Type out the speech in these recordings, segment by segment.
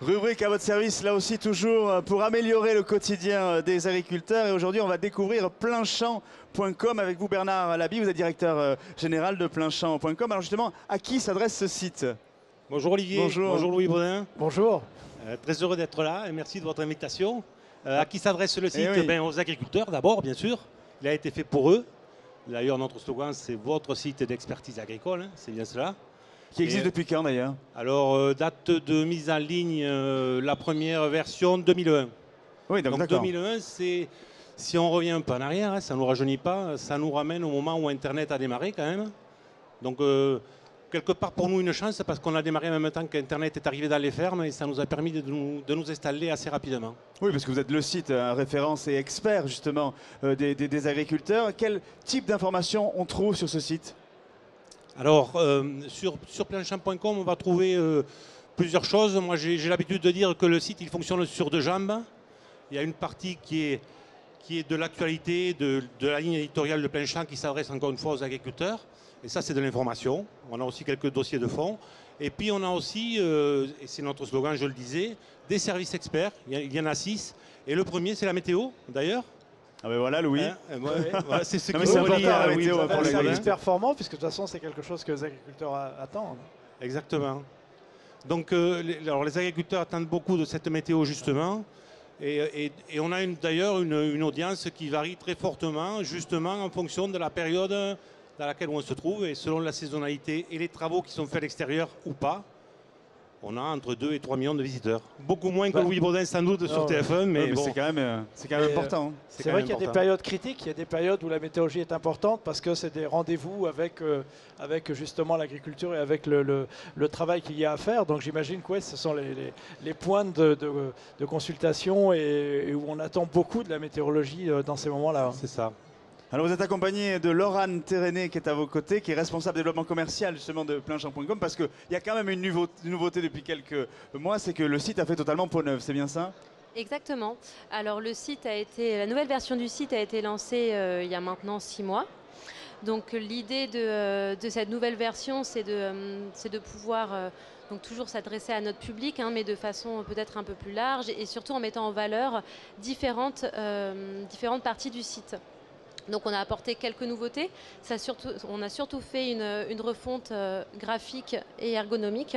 Rubrique à votre service, là aussi toujours pour améliorer le quotidien des agriculteurs. Et aujourd'hui, on va découvrir plainchamp.com avec vous, Bernard Laby. Vous êtes directeur général de plainchamp.com. Alors justement, à qui s'adresse ce site? Bonjour Olivier, Bonjour. bonjour Louis Baudin. Bonjour. Très heureux d'être là et merci de votre invitation. À qui s'adresse le site? oui. Aux agriculteurs d'abord, bien sûr. Il a été fait pour eux. D'ailleurs, notre slogan, c'est votre site d'expertise agricole, hein, c'est bien cela. Qui existe depuis quand d'ailleurs? Alors, date de mise en ligne, la première version 2001. Oui, donc d'accord. 2001, c'est, si on revient un peu en arrière, hein, ça ne nous rajeunit pas, ça nous ramène au moment où Internet a démarré quand même. Donc, quelque part pour nous une chance parce qu'on a démarré en même temps qu'Internet est arrivé dans les fermes et ça nous a permis de nous installer assez rapidement. Oui, parce que vous êtes le site référence et expert justement des agriculteurs. Quel type d'informations on trouve sur ce site? Alors, sur plainchamp.com, on va trouver plusieurs choses. Moi, j'ai l'habitude de dire que le site, il fonctionne sur deux jambes. Il y a une partie qui est de l'actualité, de la ligne éditoriale de Plainchamp qui s'adresse encore une fois aux agriculteurs. Et ça, c'est de l'information. On a aussi quelques dossiers de fond. Et puis, on a aussi, et c'est notre slogan, je le disais, des services experts. Il y en a 6. Et le premier, c'est la météo, d'ailleurs. Ah ben voilà, Louis. C'est ce Non, qui mais c'est relie important, la à Louis météo, Baudin. pour les C'est agriculteurs. performant, puisque de toute façon, c'est quelque chose que les agriculteurs attendent. Exactement. Donc, alors les agriculteurs attendent beaucoup de cette météo, justement. Et on a d'ailleurs une audience qui varie très fortement, justement, en fonction de la période dans laquelle on se trouve et selon la saisonnalité et les travaux qui sont faits à l'extérieur ou pas. On a entre 2 et 3 millions de visiteurs. Beaucoup moins que Louis Baudin sans doute sur TF1, mais Mais bon, c'est quand même important. C'est vrai qu'il y a des périodes critiques, il y a des périodes où la météorologie est importante parce que c'est des rendez-vous avec justement l'agriculture et avec le travail qu'il y a à faire. Donc j'imagine que ouais, ce sont les points de consultation et où on attend beaucoup de la météorologie dans ces moments-là. c'est ça. Alors vous êtes accompagné de Laurent Téréné qui est à vos côtés, qui est responsable développement commercial justement de plainchamp.com, parce qu'il y a quand même une nouveauté depuis quelques mois, c'est que le site a fait totalement peau neuve, c'est bien ça? Exactement. Alors la nouvelle version du site a été lancée il y a maintenant 6 mois. Donc l'idée de cette nouvelle version, c'est de pouvoir donc toujours s'adresser à notre public, hein, mais de façon peut-être un peu plus large et surtout en mettant en valeur différentes parties du site. Donc on a apporté quelques nouveautés. On a surtout fait une refonte graphique et ergonomique,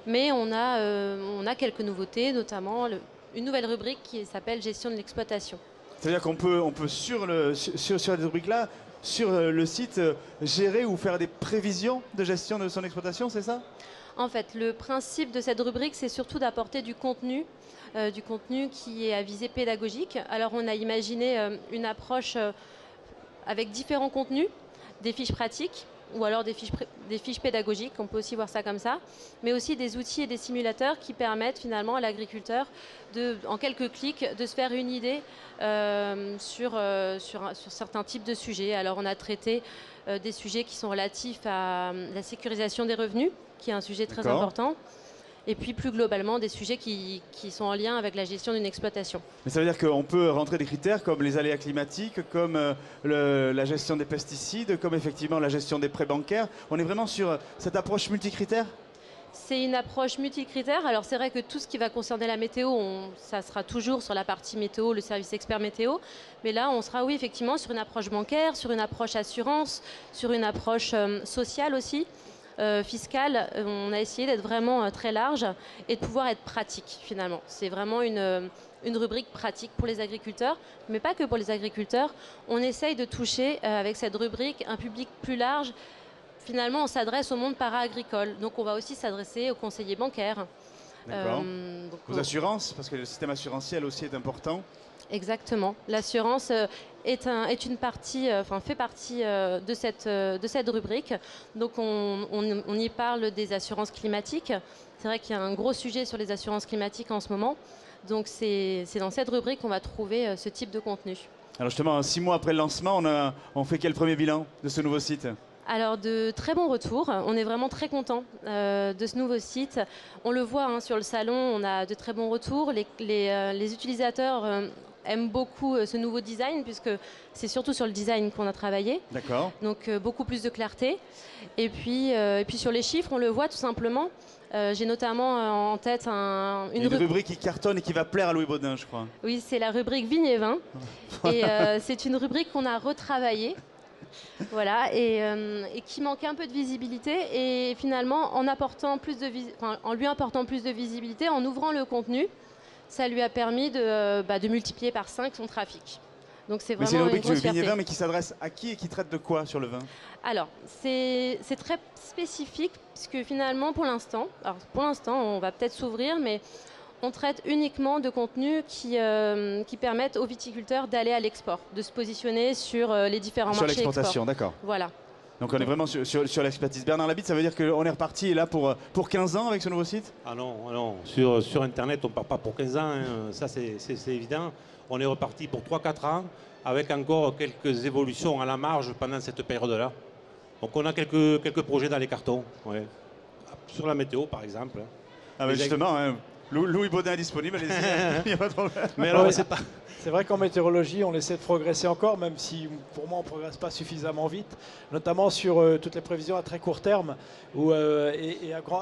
mais on a quelques nouveautés, notamment une nouvelle rubrique qui s'appelle Gestion de l'exploitation. C'est-à-dire qu'on peut sur cette rubrique-là, sur le site, gérer ou faire des prévisions de gestion de son exploitation, c'est ça? En fait, le principe de cette rubrique, c'est surtout d'apporter du contenu qui est à visée pédagogique. Alors on a imaginé une approche avec différents contenus, des fiches pratiques ou alors des fiches pédagogiques, on peut aussi voir ça comme ça, mais aussi des outils et des simulateurs qui permettent finalement à l'agriculteur, en quelques clics, de se faire une idée sur certains types de sujets. Alors on a traité des sujets qui sont relatifs à la sécurisation des revenus, qui est un sujet très important. Et puis plus globalement des sujets qui sont en lien avec la gestion d'une exploitation. Mais ça veut dire qu'on peut rentrer des critères comme les aléas climatiques, comme la gestion des pesticides, comme effectivement la gestion des prêts bancaires. On est vraiment sur cette approche multicritère? C'est une approche multicritère. Alors c'est vrai que tout ce qui va concerner la météo, ça sera toujours sur la partie météo, le service expert météo. Mais là, on sera oui effectivement sur une approche bancaire, sur une approche assurance, sur une approche sociale aussi. Fiscale, on a essayé d'être vraiment très large et de pouvoir être pratique finalement. C'est vraiment une rubrique pratique pour les agriculteurs, mais pas que pour les agriculteurs. On essaye de toucher avec cette rubrique un public plus large. Finalement, on s'adresse au monde para-agricole, donc on va aussi s'adresser aux conseillers bancaires. D'accord. Aux assurances, parce que le système assurantiel aussi est important. Exactement. L'assurance est une partie, fait partie de cette rubrique. Donc on y parle des assurances climatiques. C'est vrai qu'il y a un gros sujet sur les assurances climatiques en ce moment. Donc c'est dans cette rubrique qu'on va trouver ce type de contenu. Alors justement, 6 mois après le lancement, on fait quel premier bilan de ce nouveau site? Alors de très bons retours, on est vraiment très content de ce nouveau site. On le voit hein, sur le salon, on a de très bons retours. Les utilisateurs aiment beaucoup ce nouveau design, puisque c'est surtout sur le design qu'on a travaillé. D'accord. Donc beaucoup plus de clarté. Et puis sur les chiffres, on le voit tout simplement. J'ai notamment en tête une rubrique qui cartonne et qui va plaire à Louis Baudin, je crois. Oui, c'est la rubrique Vignes et Vins. Et c'est une rubrique qu'on a retravaillée. Voilà, et qui manquait un peu de visibilité. Et finalement, en lui apportant plus de visibilité, en ouvrant le contenu, ça lui a permis de multiplier par 5 son trafic. Donc c'est vraiment une grosse fierté. Vignes et Vins, mais qui s'adresse à qui et qui traite de quoi sur le vin? Alors, c'est très spécifique, puisque finalement, pour l'instant, on va peut-être s'ouvrir, mais on traite uniquement de contenus qui permettent aux viticulteurs d'aller à l'export, de se positionner sur les différents marchés export. Sur l'exportation, d'accord. Voilà. Donc on est vraiment sur l'expertise. Bernard Labitte, ça veut dire qu'on est reparti là pour 15 ans avec ce nouveau site? Ah non. Sur Internet, on ne part pas pour 15 ans, hein. Ça c'est évident. On est reparti pour 3-4 ans, avec encore quelques évolutions à la marge pendant cette période-là. Donc on a quelques projets dans les cartons, ouais. Sur la météo par exemple. Ah ben justement, hein, Louis Baudin est disponible, allez-y, il n'y a pas de problème. Mais alors, c'est pas... C'est vrai qu'en météorologie, on essaie de progresser encore, même si pour moi on ne progresse pas suffisamment vite, notamment sur toutes les prévisions à très court terme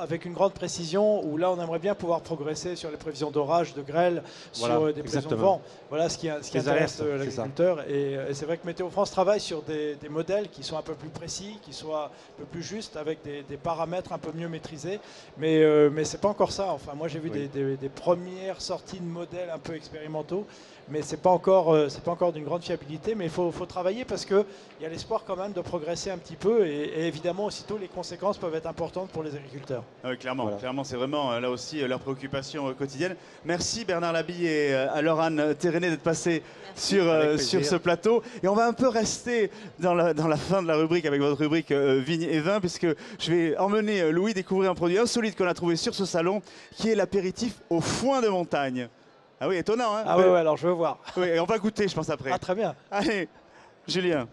avec une grande précision, où là on aimerait bien pouvoir progresser sur les prévisions d'orage, de grêle, sur des prévisions de vent. Voilà ce qui intéresse l'agriculteur. Et c'est vrai que Météo France travaille sur des modèles qui sont un peu plus précis, qui soient un peu plus justes, avec des paramètres un peu mieux maîtrisés. Mais ce n'est pas encore ça. Enfin, moi j'ai vu des premières sorties de modèles un peu expérimentaux. Mais ce n'est pas encore d'une grande fiabilité, mais il faut travailler parce qu'il y a l'espoir quand même de progresser un petit peu et évidemment aussitôt les conséquences peuvent être importantes pour les agriculteurs. Ah oui, clairement, c'est vraiment là aussi leur préoccupation quotidienne. Merci Bernard Labille et à Laurane Téréné d'être passés sur ce plateau. Et on va un peu rester dans la fin de la rubrique avec votre rubrique Vignes et Vins, puisque je vais emmener Louis découvrir un produit insolite qu'on a trouvé sur ce salon, qui est l'apéritif au foin de montagne. Ah oui, étonnant, hein? Ah ouais, alors je veux voir. Oui, on va goûter, je pense, après. Ah, très bien. Allez, Julien.